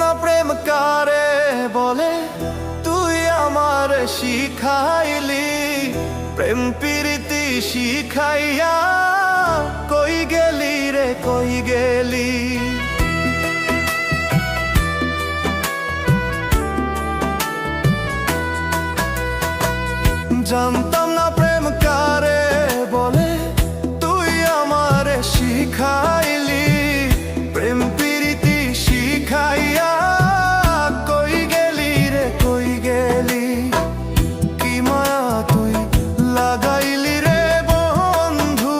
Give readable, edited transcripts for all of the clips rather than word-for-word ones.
না প্রেম কারে বলে, তুই আমার শিখাইলি। প্রেম প্রীতি শিখাইয়া কই গেলি রে কই গেলি। জানতাম না প্রেম কারে বলে, তুই আমার শিখাইলি। প্রেম প্রীতি শিখাইয়া কই গেলি রে কই গেলি। কি মায়া তুই লাগাইলি রে বন্ধু,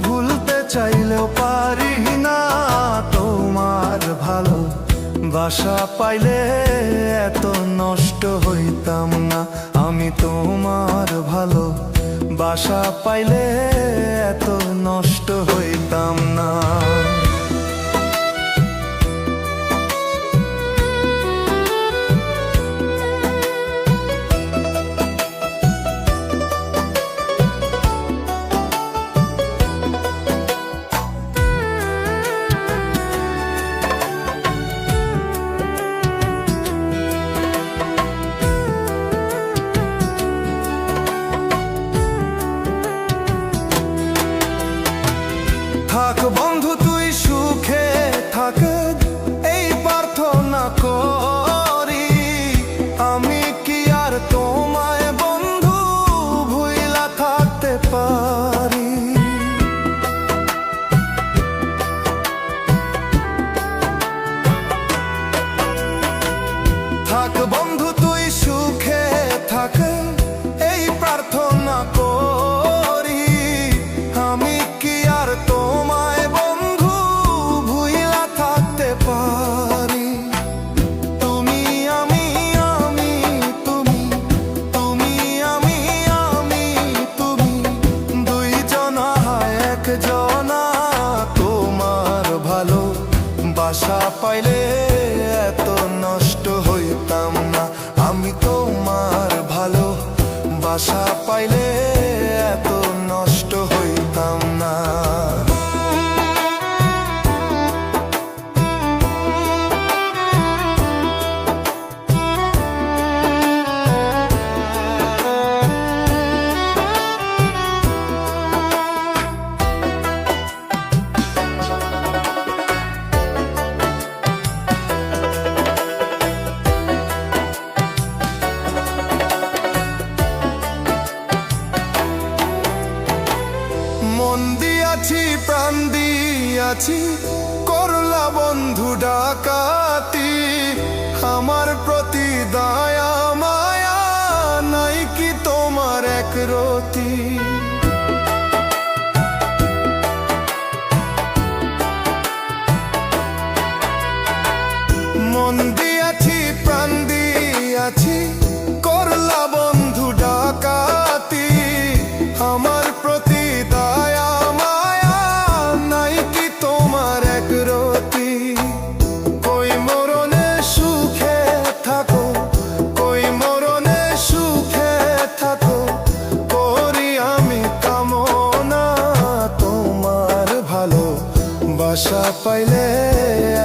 ভুলতে চাইলেও পারি না। তোমার ভালো বাসা পাইলে এত নষ্ট হইতাম না। আমি তোমার ভালো বাসা পাইলে এত নষ্ট হইতাম না। থাক বন্ধু তুই সুখে থাক, এই প্রার্থনা করি। আমি কি আর তোমায় বন্ধু ভুইলা থাকতে পারি। থাক বন্ধু তুই সুখে থাক, এই প্রার্থনা করি। আমি কি আর তোমায় বন্ধু ভুইলা থাকতে পারি। তুমি আমি আমি তুমি, তুমি আমি আমি তুমি, দুইজনা একজনা। তোমার ভালো বাসা পাইলে এত নষ্ট হইতাম না। আমি তোমার ভালো বাসা পাইলে এত নষ্ট হইতাম না। মন দিয়াছি প্রাণ দিয়াছি, করলা বন্ধু ডাকাতি। আমার প্রতি দয়া মায়া নাই কি তোমার এক রতি। মন দিয়াছি প্রাণ দিয়াছি, করলা বন্ধু ডাকাতি। আমার প্রতি দয়া মায়া নাই কি তোমার এক রতি। কই মরণে সুখে থাকো, কই মরণে সুখে থাকো, করি আমি কামনা। তোমার ভালো বাসা পাইলে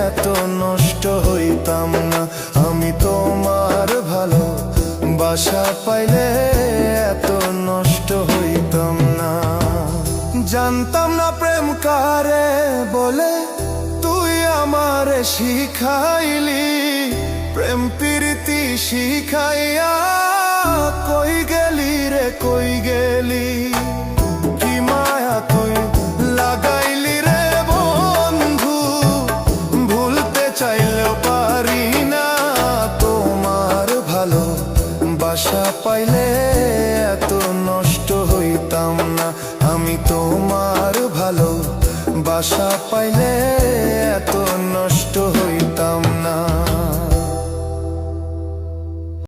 এত নষ্ট হইতাম না। আমি তোমার ভালো বাসা পাইলে এত নষ্ট হইতাম না। জানতাম না প্রেম কারে বলে, তুই আমার শিখাইলি। প্রেম প্রীতি শিখাইয়া কই গেলি রে কই গেলি। কি মায়া তুই লাগাইলি রে বন্ধু, ভুলতে চাইলেও পারি না। তোমার ভালো বাসা পাইলে এত নষ্ট হইতাম না। আমি তোমার ভালো বাসা পাইলে